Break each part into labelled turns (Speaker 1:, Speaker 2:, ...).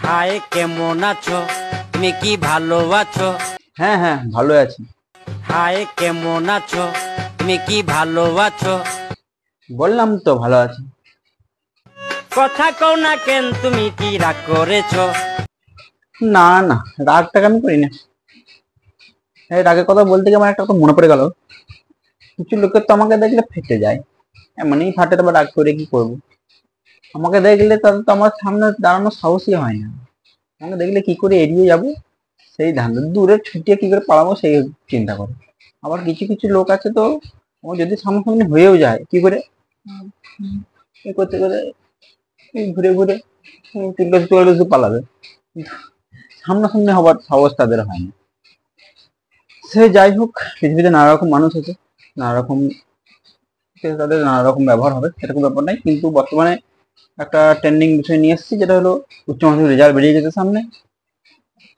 Speaker 1: High কেমন আছো, তুমি কি ভালো আছো?
Speaker 2: হ্যাঁ হ্যাঁ ভালো আছি।
Speaker 1: হাই কেমন আছো, তুমি কি ভালো আছো?
Speaker 2: বললাম তো ভালো আছি।
Speaker 1: কথা কও না কেন, তুমি কি রাগ করেছো?
Speaker 2: না না, রাগটাকে আমি করি না। এই রাগের কথা বলতে গিয়ে আমার একটা কথা মনে পড়ে গেল। কিছু লোকের তো আমাকে দেখলে ফেটে যায়, এমনই ফাটে, তবে রাগ করে কি করবো। আমাকে দেখলে তাদের তো আমার সামনে দাঁড়ানোর সাহসই হয় না। আমাকে দেখলে কি করে এড়িয়ে যাব সেই ধান্দা, দূরে ছুটিয়ে কি করে পালাবো সেই চিন্তা করে। আবার কিছু কিছু লোক আছে তো, ও যদি সামনাসামনি হয়েও যায় কি করে এ করতে করে এই ঘুরে ঘুরে চুলকাতে চুলকাতে পালাবে। সামনাসামনি হবার সাহস তাদের হয় না। সে যাই হোক, পৃথিবীতে নানা রকম মানুষ আছে, নানা রকম, তাদের নানা রকম ব্যবহার হবে, সেরকম ব্যাপার নাই। কিন্তু বর্তমানে একটা ট্রেন্ডিং বিষয় নিয়ে এসেছি, যেটা হলো উচ্চ মাধ্যমিক রেজাল্ট বেরিয়ে গেছে সামনে।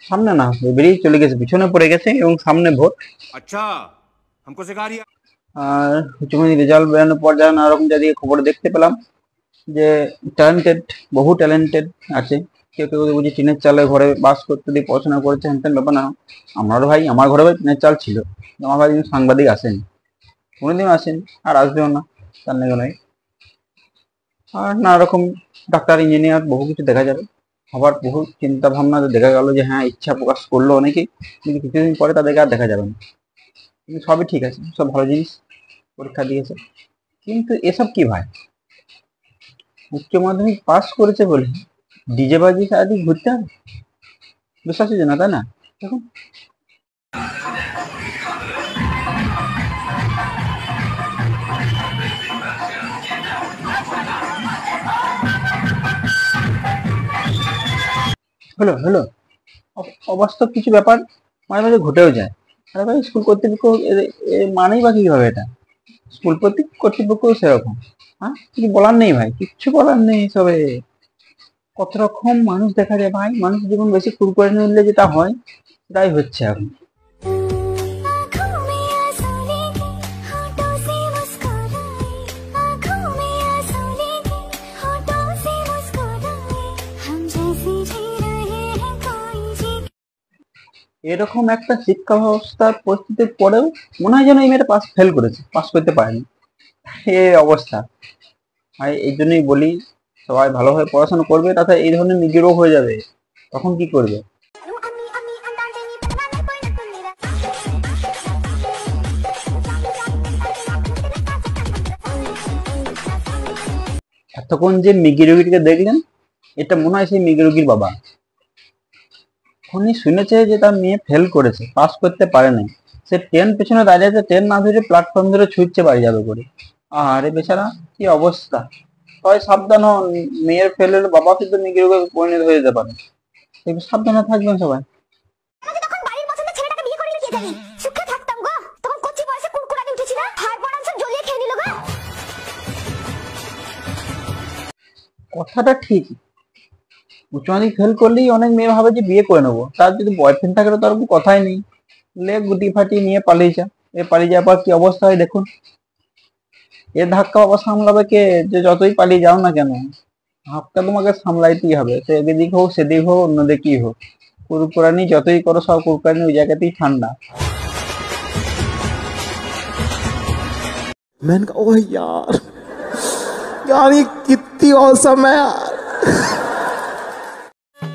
Speaker 2: সামনে না, বেরিয়ে চলে গেছে, পিছনে পড়ে গেছে, এবং সামনে ভোট।
Speaker 3: अच्छा हमको सिखा रिया।
Speaker 2: আর উচ্চ মাধ্যমিক রেজাল্ট বেরোনোর পর যা নানা রকম যাদিকে খবর দেখতে পেলাম, যে ট্যালেন্টেড, বহু ট্যালেন্টেড আছে। কেউ কেউ বুঝি টিনের চালে ঘরে বাস করতে দিয়ে পড়াশোনা করেছে, হ্যান ব্যাপার না। আমারও ভাই, আমার ঘরে ভাই টিনের চাল ছিল, আমার ভাই কিন্তু সাংবাদিক আসেনি, কোনোদিন আসেনি, আর আসবেও না, তার নেই নয়। আর নানা রকম ডাক্তার, ইঞ্জিনিয়ার, বহু কিছু দেখা যাবে। আবার বহু চিন্তা ভাবনা দেখা গেল যে হ্যাঁ, ইচ্ছা প্রকাশ করলো অনেকেই, কিন্তু কিছুদিন পরে তাদেরকে আর দেখা যাবে না। কিন্তু সবই ঠিক আছে, সব ভালো জিনিস, পরীক্ষা দিয়েছে। কিন্তু এসব কি ভাই, উচ্চ মাধ্যমিক পাস করেছে বলে ডিজে বাজি সারাদিন ঘুরতে হবে? বিশ্বাস হচ্ছে না, তাই না? দেখুন, হলো হলো অবাস্তব কিছু ব্যাপার মাঝে মাঝে ঘটেও যায়। আরে ভাই, স্কুল কর্তৃপক্ষ মানেই বা কি হবে এটা? স্কুল কর্তৃপক্ষ সেরকম। হ্যাঁ, কিছু বলার নেই ভাই, কিচ্ছু বলার নেই সবে। কত রকম মানুষ দেখা যায় ভাই, মানুষ জীবন বেশি কুরকুরে নিলে যেটা হয় সেটাই হচ্ছে এখন। এরকম একটা শিক্ষা ব্যবস্থার পরিস্থিতির পরেও মনে হয় যেন এই মেয়েটা ফেল করেছে, পাস করতে পারেনি, এই অবস্থা। ভাই এই জন্যই বলি, সবাই ভালোভাবে পড়াশোনা করবে, তাতে এই ধরনের নিজেরও হয়ে যাবে, তখন কি করবে? এতক্ষণ যে মিগি রুগীটিকে দেখলেন, এটা মনে হয় সেই মিগি রুগীর বাবা। উনি শুনেছে যে তার মেয়ে ফেল করেছে, পাস করতে পারে নাই, সে ট্রেন পেছনে দাঁড়িয়ে আছে, ট্রেন না ধরে প্ল্যাটফর্ম ধরে ছুটছে বাড়ি যাবে করে। আরে বেচারা, কি অবস্থা! সবাই সাবধান হন, মেয়ের ফেলের বাবা কিন্তু মিগি রোগে পরিণত হয়ে যেতে পারে, একটু সাবধানে থাকবেন সবাই। কথাটা ঠিক, উচ্চ মাধ্যমিক ফেল করলেই অনেক মেয়ে ভাবে যে বিয়ে করে নেবো, তার যদি বয়ফ্রেন্ড থাকে তার কোনো কথাই নেই, লে গুটি ফাটি নিয়ে পালিয়ে যা। পালিয়ে যাওয়ার পর কি অবস্থা হয় দেখুন। এর ধাক্কা বাবা সামলাবে কে? যে যতই পালিয়ে যাও না কেন, ধাক্কা তোমাকে সামলাইতেই হবে, সে এদিক হোক সেদিক হোক অন্য দিকেই হোক। কুরকুরানি যতই করো, সব কুরকুরানি ওই জায়গাতেই ঠান্ডা।
Speaker 4: मैंने कहा ओह यार, यार ये कितनी औसम है यार।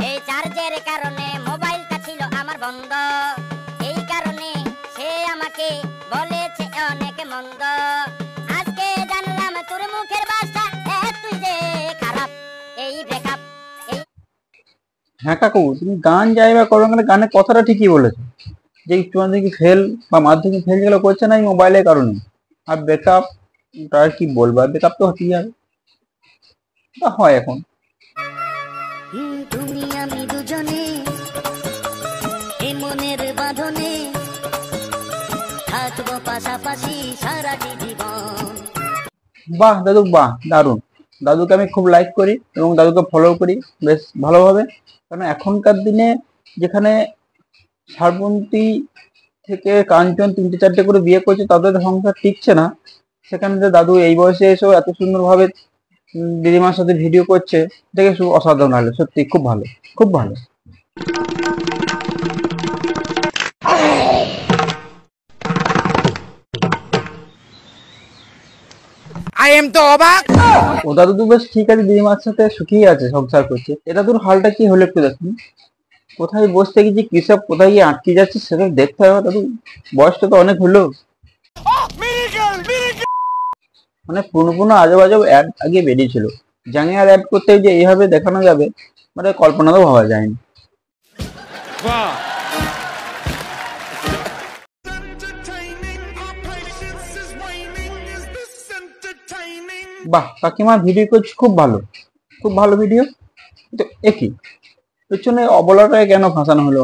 Speaker 5: এই চার্জের কারণে মোবাইলটা ছিল আমার বন্ধ, এই কারণে সে আমাকে বলেছে অনেক মন্দ। আজকে জানলাম তোর মুখের ভাষা তুই যে খারাপ, এই ব্রেকআপ।
Speaker 2: হ্যাঁ কাকু, তুমি গান যাইবা করো, গানের কথাটা ঠিকই বলেছো, যে উচ্চ মাধ্যমিক ফেল বা মাধ্যমিক ফেল যেগুলো করছে না এই মোবাইলের কারণে। আর ব্রেকআপ, তার কি বলবো, ব্রেকআপ তো হতেই হবে, তা হয় এখন।
Speaker 5: তুমি আমি দুজনে এ মনের বাঁধনে থাকবো পাশাপাশি সারা জীবন।
Speaker 2: বাহ দাদু, বাহ দারুণ। দাদুকে আমি খুব লাইক করি এবং দাদুকে ফলো করি বেশ ভালোভাবে। কারণ এখনকার দিনে যেখানে শ্রাবন্তী থেকে কাঞ্চন তিনটে চারটে করে বিয়ে করছে, তাদের সংসার টিকছে না, সেখানে যে দাদু এই বয়সে এসেও এত সুন্দরভাবে দিদিমার সাথে ভিডিও করছে, দেখে খুব অসাধারণ লাগলো, সত্যি খুব ভালো। খুব ভালো। ও দাদু তো বেশ ঠিক আছে, দিদিমার সাথে সুখী আছে, সংসার করছে। এটা তোর হালটা কি হলো একটু দেখুন। কোথায় বসতে গেছি, কিসব কোথায় গিয়ে আটকে যাচ্ছে সেটা দেখতে হবে দাদু। বয়সটা তো অনেক হলো। মানে পুরনো পুরনো আজব আজব অ্যাড আগে বেরিয়েছিল, জানি আর অ্যাড করতে যে এইভাবে দেখানো যাবে মানে কল্পনাও ভাবা যায়নি। বাহ, কাকিমা ভিডিও করছে, খুব ভালো, খুব ভালো ভিডিও। তো একই পেছনে অবলাটায় কেন ফাঁসানো হলো?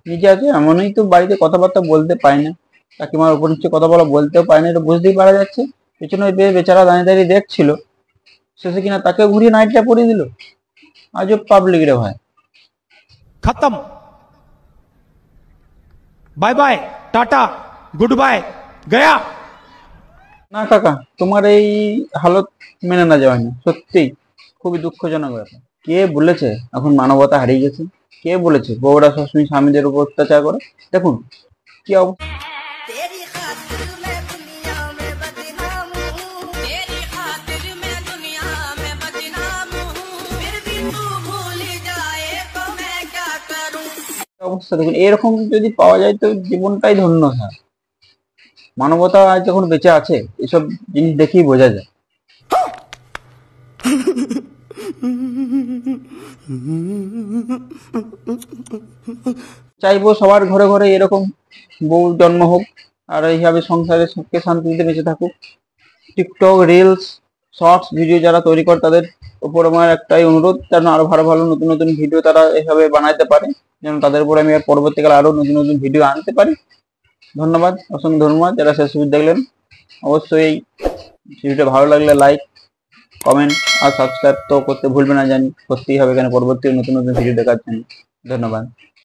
Speaker 2: নিজে আছে এমনই তো, বাড়িতে কথাবার্তা বলতে পারি না, কাকিমার উপর নিচে কথা বলা বলতেও পারি না, এটা বুঝতেই পারা যাচ্ছে। পেছনে ওই বেচারা দাঁড়িয়ে দাঁড়িয়ে দেখছিল, শেষে কিনা তাকে ঘুরিয়ে নাইটটা পরিয়ে দিল। আজব পাবলিক রে ভাই।
Speaker 6: खत्म, bye bye, tata, goodbye, गया।
Speaker 2: না কাকা, তোমার এই হালত মেনে না যাওয়া না, সত্যি খুবই দুঃখজনক ব্যাপার। কে বলেছে এখন মানবতা হারিয়ে গেছে? কে বলেছে বউরা সবসময় স্বামীদের উপর অত্যাচার করে? দেখুন কি অবস্থা।
Speaker 7: तेरी खातिर मैं दुनिया में बदनाम हूँ, तेरी खातिर मैं दुनिया में बदनाम हूँ, फिर भी तू भूल जाए तो मैं क्या करूँ।
Speaker 2: অবস্থা দেখুন, এরকম যদি পাওয়া যায় তো জীবনটাই ধন্য। হ্যাঁ, মানবতা আজ যখন বেঁচে আছে এসব জিনিস দেখেই বোঝা যায়। চাইবো সবার ঘরে ঘরে এরকম বউ জন্ম হোক, আর এইভাবে সংসারে সুখে শান্তিতে বেঁচে থাকুক। টিকটক রিলস শর্টস ভিডিও যারা তৈরি করে তাদের উপর আমার একটাই অনুরোধ, যেন আরো ভালো ভালো নতুন নতুন ভিডিও তারা এভাবে বানাইতে পারে, যেন তাদের উপরে আমি আর পরবর্তীকালে আরো নতুন নতুন ভিডিও আনতে পারি। ধন্যবাদ, অসংখ্য ধন্যবাদ যারা শেষ অবধি দেখলেন। অবশ্যই এই ভিডিওটা ভালো লাগলে লাইক, কমেন্ট আর সাবস্ক্রাইব তো করতে ভুলবে না, জানি করতেই হবে, এখানে পরবর্তী নতুন নতুন ভিডিও দেখার জন্য। ধন্যবাদ।